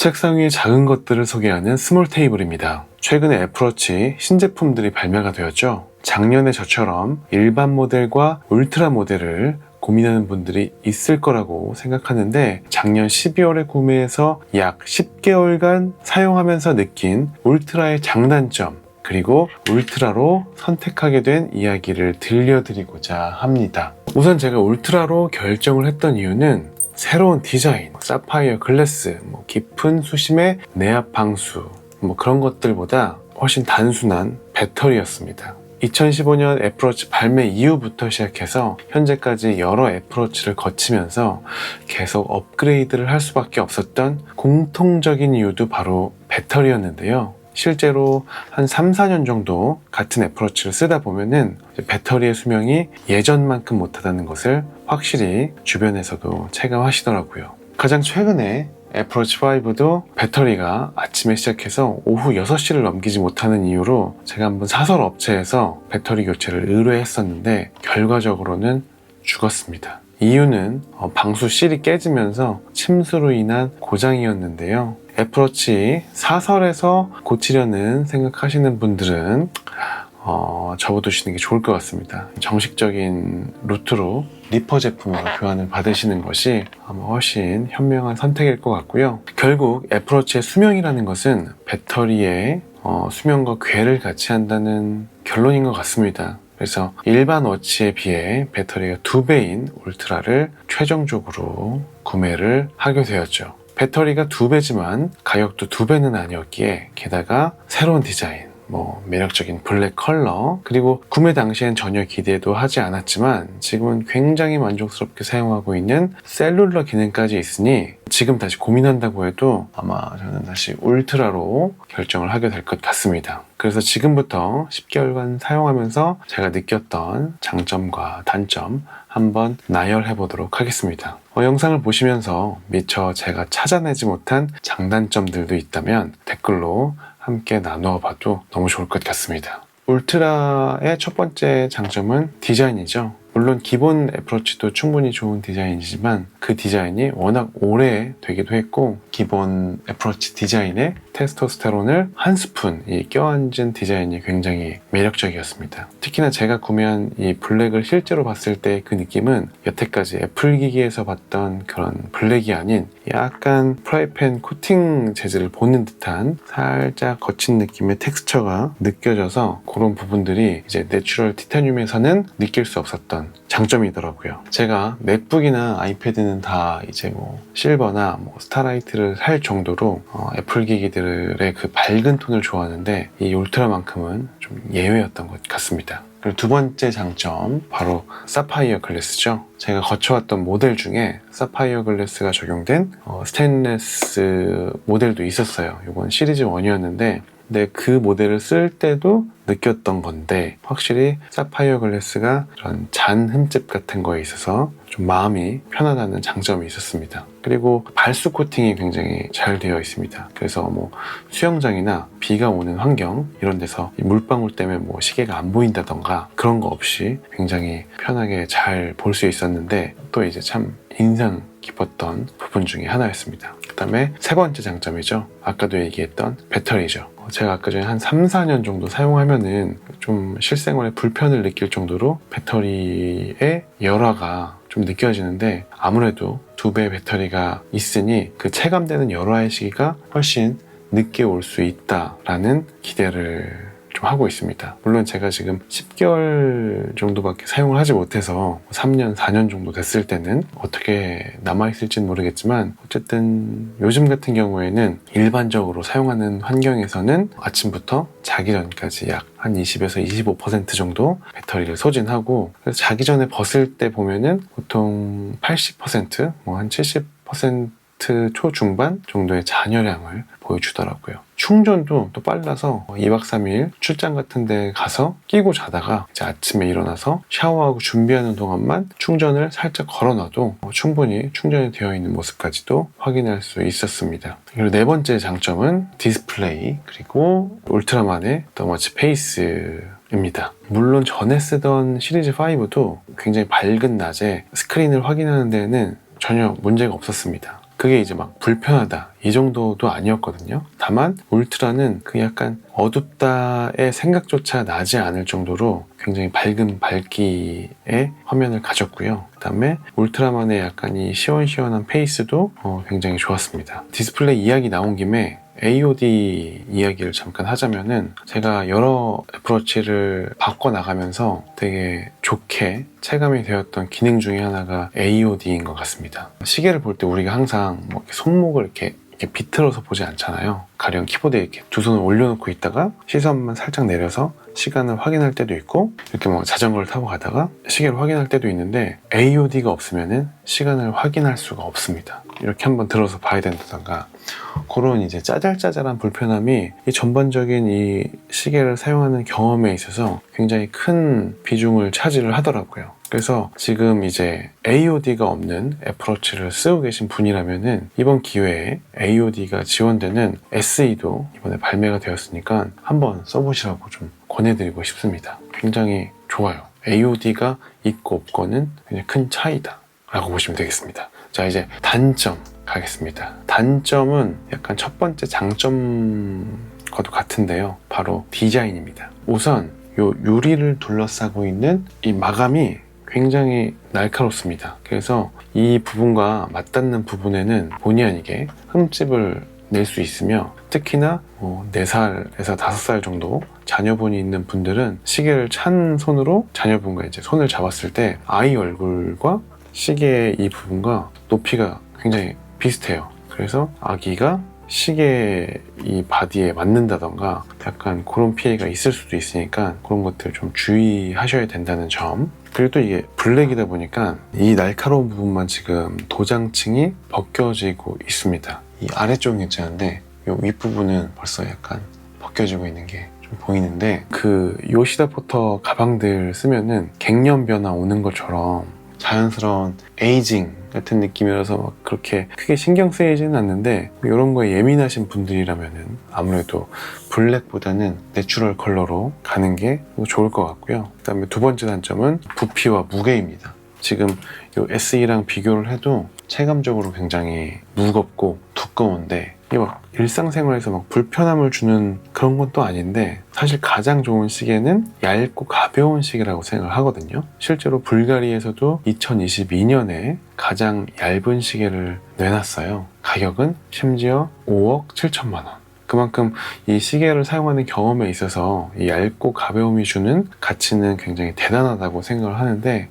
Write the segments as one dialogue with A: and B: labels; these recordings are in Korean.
A: 책상 위의 작은 것들을 소개하는 스몰 테이블입니다. 최근에 애플워치 신제품들이 발매가 되었죠. 작년에 저처럼 일반 모델과 울트라 모델을 고민하는 분들이 있을 거라고 생각하는데, 작년 12월에 구매해서 약 10개월간 사용하면서 느낀 울트라의 장단점, 그리고 울트라로 선택하게 된 이야기를 들려드리고자 합니다. 우선 제가 울트라로 결정을 했던 이유는 새로운 디자인, 사파이어 글래스, 깊은 수심의 내압 방수, 그런 것들보다 훨씬 단순한 배터리였습니다. 2015년 애플워치 발매 이후부터 시작해서 현재까지 여러 애플워치를 거치면서 계속 업그레이드를 할 수밖에 없었던 공통적인 이유도 바로 배터리였는데요. 실제로 한 3, 4년 정도 같은 애플워치를 쓰다 보면은 배터리의 수명이 예전만큼 못하다는 것을 확실히 주변에서도 체감하시더라고요. 가장 최근에 애플워치 5도 배터리가 아침에 시작해서 오후 6시를 넘기지 못하는 이유로 제가 한번 사설 업체에서 배터리 교체를 의뢰했었는데 결과적으로는 죽었습니다. 이유는 방수 실이 깨지면서 침수로 인한 고장이었는데요. 애플워치 사설에서 고치려는 생각하시는 분들은 접어두시는 게 좋을 것 같습니다. 정식적인 루트로 리퍼 제품으로 교환을 받으시는 것이 아마 훨씬 현명한 선택일 것 같고요. 결국 애플워치의 수명이라는 것은 배터리의 수명과 궤를 같이 한다는 결론인 것 같습니다. 그래서 일반 워치에 비해 배터리가 2배인 울트라를 최종적으로 구매를 하게 되었죠. 배터리가 2배지만 가격도 2배는 아니었기에, 게다가 새로운 디자인, 매력적인 블랙 컬러, 그리고 구매 당시엔 전혀 기대도 하지 않았지만 지금은 굉장히 만족스럽게 사용하고 있는 셀룰러 기능까지 있으니 지금 다시 고민한다고 해도 아마 저는 다시 울트라로 결정을 하게 될 것 같습니다. 그래서 지금부터 10개월간 사용하면서 제가 느꼈던 장점과 단점 한번 나열해 보도록 하겠습니다. 영상을 보시면서 미처 제가 찾아내지 못한 장단점들도 있다면 댓글로 함께 나누어 봐도 너무 좋을 것 같습니다. 울트라의 첫 번째 장점은 디자인이죠. 물론 기본 애플워치도 충분히 좋은 디자인이지만 그 디자인이 워낙 오래 되기도 했고, 기본 애플워치 디자인에 테스토스테론을 한 스푼 껴앉은 디자인이 굉장히 매력적이었습니다. 특히나 제가 구매한 이 블랙을 실제로 봤을 때 그 느낌은 여태까지 애플 기기에서 봤던 그런 블랙이 아닌 약간 프라이팬 코팅 재질을 보는 듯한 살짝 거친 느낌의 텍스처가 느껴져서 그런 부분들이 이제 내추럴 티타늄에서는 느낄 수 없었던 장점이더라고요. 제가 맥북이나 아이패드는 다 이제 실버나 스타라이트를 할 정도로 애플 기기들의 그 밝은 톤을 좋아하는데 이 울트라만큼은 좀 예외였던 것 같습니다. 그리고 두 번째 장점, 바로 사파이어 글래스죠. 제가 거쳐왔던 모델 중에 사파이어 글래스가 적용된 스테인리스 모델도 있었어요. 이건 시리즈 1이었는데 근데 그 모델을 쓸 때도 느꼈던 건데, 확실히 사파이어 글래스가 그런 잔 흠집 같은 거에 있어서 좀 마음이 편하다는 장점이 있었습니다. 그리고 발수 코팅이 굉장히 잘 되어 있습니다. 그래서 수영장이나 비가 오는 환경 이런 데서 물방울 때문에 시계가 안 보인다던가 그런 거 없이 굉장히 편하게 잘 볼 수 있었는데, 또 이제 참 인상 깊었던 부분 중에 하나였습니다. 그 다음에 세 번째 장점이죠. 아까도 얘기했던 배터리죠. 제가 아까 전에 한 3, 4년 정도 사용하면은 좀 실생활에 불편을 느낄 정도로 배터리의 열화가 좀 느껴지는데, 아무래도 2배의 배터리가 있으니 그 체감되는 열화의 시기가 훨씬 늦게 올 수 있다라는 기대를 좀 하고 있습니다. 물론 제가 지금 10개월 정도밖에 사용을 하지 못해서 3년, 4년 정도 됐을 때는 어떻게 남아있을지는 모르겠지만, 어쨌든 요즘 같은 경우에는 일반적으로 사용하는 환경에서는 아침부터 자기 전까지 약 한 20에서 25% 정도 배터리를 소진하고, 그래서 자기 전에 벗을 때 보면은 보통 80%, 한 70% 초중반 정도의 잔여량을 보여주더라고요. 충전도 또 빨라서 2박 3일 출장 같은 데 가서 끼고 자다가 이제 아침에 일어나서 샤워하고 준비하는 동안만 충전을 살짝 걸어놔도 충분히 충전이 되어 있는 모습까지도 확인할 수 있었습니다. 그리고 네 번째 장점은 디스플레이, 그리고 울트라만의 더머치 페이스입니다. 물론 전에 쓰던 시리즈 5도 굉장히 밝은 낮에 스크린을 확인하는 데에는 전혀 문제가 없었습니다. 그 그게 이제 막 불편하다 이 정도도 아니었거든요. 다만 울트라는 그 약간 어둡다의 생각조차 나지 않을 정도로 굉장히 밝은 밝기의 화면을 가졌고요. 그 다음에 울트라만의 약간 이 시원시원한 페이스도 굉장히 좋았습니다. 디스플레이 이야기 나온 김에 AOD 이야기를 잠깐 하자면은, 제가 여러 애플워치를 바꿔나가면서 되게 좋게 체감이 되었던 기능 중에 하나가 AOD인 것 같습니다. 시계를 볼 때 우리가 항상 뭐 이렇게 손목을 이렇게 비틀어서 보지 않잖아요. 가령 키보드에 이렇게 두 손을 올려놓고 있다가 시선만 살짝 내려서 시간을 확인할 때도 있고, 이렇게 뭐 자전거를 타고 가다가 시계를 확인할 때도 있는데, AOD가 없으면은 시간을 확인할 수가 없습니다. 이렇게 한번 들어서 봐야 된다던가, 그런 이제 짜잘짜잘한 불편함이 이 전반적인 이 시계를 사용하는 경험에 있어서 굉장히 큰 비중을 차지를 하더라고요. 그래서 지금 이제 AOD가 없는 애플워치를 쓰고 계신 분이라면은 이번 기회에 AOD가 지원되는 SE도 이번에 발매가 되었으니까 한번 써보시라고 좀 권해드리고 싶습니다. 굉장히 좋아요. AOD가 있고 없고는 굉장히 큰 차이다 라고 보시면 되겠습니다. 자, 이제 단점 가겠습니다. 단점은 약간 첫 번째 장점과도 같은데요. 바로 디자인입니다. 우선 요 유리를 둘러싸고 있는 이 마감이 굉장히 날카롭습니다. 그래서 이 부분과 맞닿는 부분에는 본의 아니게 흠집을 낼 수 있으며, 특히나 4살에서 5살 정도 자녀분이 있는 분들은 시계를 찬 손으로 자녀분과 이제 손을 잡았을 때 아이 얼굴과 시계의 이 부분과 높이가 굉장히 비슷해요. 그래서 아기가 시계 이 바디에 맞는다던가 약간 그런 피해가 있을 수도 있으니까 그런 것들 좀 주의하셔야 된다는 점. 그리고 또 이게 블랙이다 보니까 이 날카로운 부분만 지금 도장층이 벗겨지고 있습니다. 이 아래쪽은 괜찮은데 이 윗부분은 벌써 약간 벗겨지고 있는 게 좀 보이는데, 그 요시다 포터 가방들 쓰면은 갱년 변화 오는 것처럼 자연스러운 에이징 같은 느낌이라서 막 그렇게 크게 신경 쓰이지는 않는데, 이런 거에 예민하신 분들이라면은 아무래도 블랙보다는 내추럴 컬러로 가는 게 좋을 것 같고요. 그 다음에 두 번째 단점은 부피와 무게입니다. 지금 이 SE랑 비교를 해도 체감적으로 굉장히 무겁고 두꺼운데, 이게 막 일상생활에서 막 불편함을 주는 그런 건 또 아닌데, 사실 가장 좋은 시계는 얇고 가벼운 시계라고 생각을 하거든요. 실제로 불가리에서도 2022년에 가장 얇은 시계를 내놨어요. 가격은 심지어 5억 7천만 원. 그만큼 이 시계를 사용하는 경험에 있어서 이 얇고 가벼움이 주는 가치는 굉장히 대단하다고 생각을 하는데,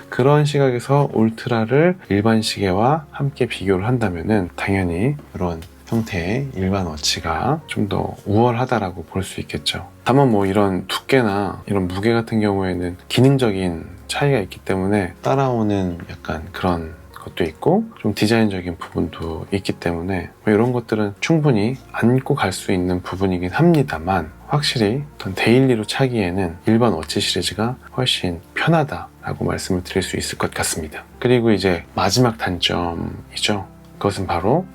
A: 그런 시각에서 울트라를 일반 시계와 함께 비교를 한다면은 당연히 이런 형태의 일반 워치가 좀 더 우월하다라고 볼 수 있겠죠. 다만 뭐 이런 두께나 이런 무게 같은 경우에는 기능적인 차이가 있기 때문에 따라오는 약간 그런 것도 있고, 좀 디자인적인 부분도 있기 때문에 이런 것들은 충분히 안고 갈 수 있는 부분이긴 합니다만, 확실히 어떤 데일리로 차기에는 일반 워치 시리즈가 훨씬 편하다라고 말씀을 드릴 수 있을 것 같습니다. 그리고 이제 마지막 단점이죠. 그것은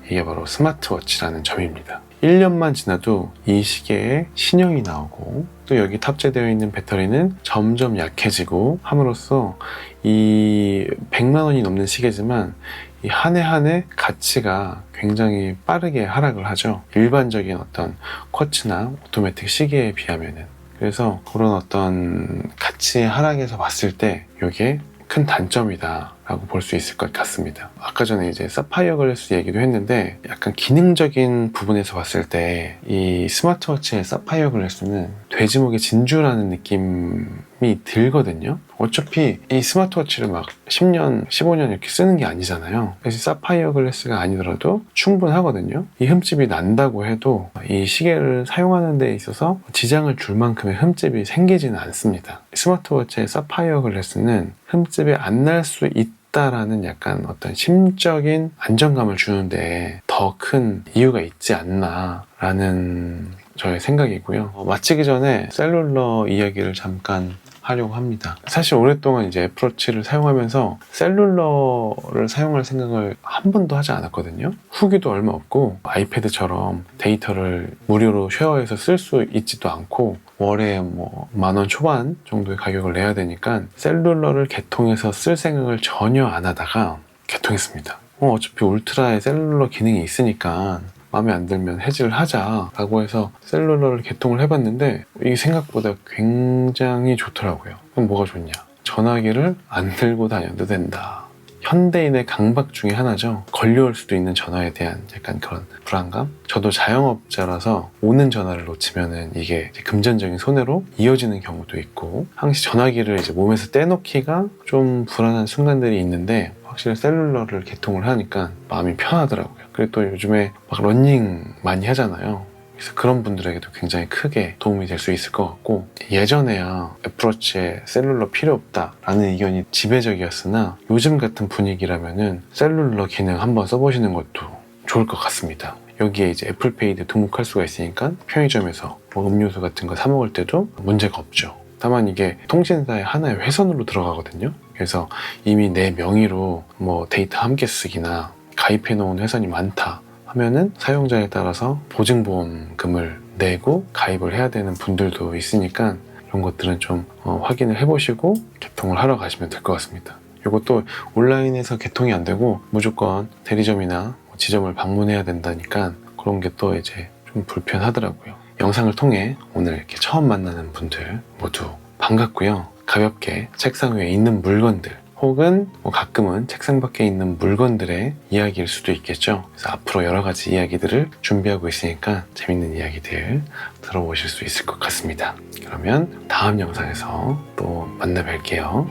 A: 이게 바로 스마트워치라는 점입니다. 1년만 지나도 이 시계에 신형이 나오고, 또 여기 탑재되어 있는 배터리는 점점 약해지고 함으로써 이 100만 원이 넘는 시계지만 이 한 해 한 해 가치가 굉장히 빠르게 하락을 하죠. 일반적인 어떤 쿼츠나 오토매틱 시계에 비하면은. 그래서 그런 어떤 가치의 하락에서 봤을 때 이게 큰 단점이다 라고 볼 수 있을 것 같습니다. 아까 전에 이제 사파이어 글래스 얘기도 했는데, 약간 기능적인 부분에서 봤을 때 이 스마트워치의 사파이어 글래스는 돼지목의 진주라는 느낌이 들거든요. 어차피 이 스마트워치를 막 10년, 15년 이렇게 쓰는 게 아니잖아요. 그래서 사파이어 글래스가 아니더라도 충분하거든요. 이 흠집이 난다고 해도 이 시계를 사용하는 데 있어서 지장을 줄 만큼의 흠집이 생기지는 않습니다. 스마트워치의 사파이어 글래스는 흠집이 안 날 수 있다라는 약간 어떤 심적인 안정감을 주는데 더 큰 이유가 있지 않나라는 저의 생각이고요. 마치기 전에 셀룰러 이야기를 잠깐 하려고 합니다. 사실 오랫동안 이제 애플워치를 사용하면서 셀룰러를 사용할 생각을 한 번도 하지 않았거든요. 후기도 얼마 없고, 아이패드처럼 데이터를 무료로 쉐어해서 쓸 수 있지도 않고, 월에 뭐 10,000원 초반 정도의 가격을 내야 되니까 셀룰러를 개통해서 쓸 생각을 전혀 안 하다가 개통했습니다. 어차피 울트라에 셀룰러 기능이 있으니까 마음에 안 들면 해지를 하자 라고 해서 셀룰러를 개통을 해봤는데 이게 생각보다 굉장히 좋더라고요. 그럼 뭐가 좋냐? 전화기를 안 들고 다녀도 된다. 현대인의 강박 중에 하나죠. 걸려올 수도 있는 전화에 대한 약간 그런 불안감? 저도 자영업자라서 오는 전화를 놓치면은 이게 이제 금전적인 손해로 이어지는 경우도 있고, 항시 전화기를 이제 몸에서 떼놓기가 좀 불안한 순간들이 있는데, 확실히 셀룰러를 개통을 하니까 마음이 편하더라고요. 그리고 또 요즘에 막 러닝 많이 하잖아요. 그래서 그런 분들에게도 굉장히 크게 도움이 될 수 있을 것 같고, 예전에야 애플워치에 셀룰러 필요 없다라는 의견이 지배적이었으나 요즘 같은 분위기라면은 셀룰러 기능 한번 써보시는 것도 좋을 것 같습니다. 여기에 이제 애플페이도 등록할 수가 있으니까 편의점에서 뭐 음료수 같은 거 사 먹을 때도 문제가 없죠. 다만 이게 통신사의 하나의 회선으로 들어가거든요. 그래서 이미 내 명의로 뭐 데이터 함께 쓰기나 가입해 놓은 회선이 많다 하면은 사용자에 따라서 보증보험금을 내고 가입을 해야 되는 분들도 있으니까 이런 것들은 좀 확인을 해보시고 개통을 하러 가시면 될 것 같습니다. 이것도 온라인에서 개통이 안 되고 무조건 대리점이나 지점을 방문해야 된다니까 그런 게 또 이제 좀 불편하더라고요. 영상을 통해 오늘 이렇게 처음 만나는 분들 모두 반갑고요. 가볍게 책상 위에 있는 물건들 혹은 뭐 가끔은 책상 밖에 있는 물건들의 이야기일 수도 있겠죠. 그래서 앞으로 여러 가지 이야기들을 준비하고 있으니까 재밌는 이야기들 들어보실 수 있을 것 같습니다. 그러면 다음 영상에서 또 만나 뵐게요.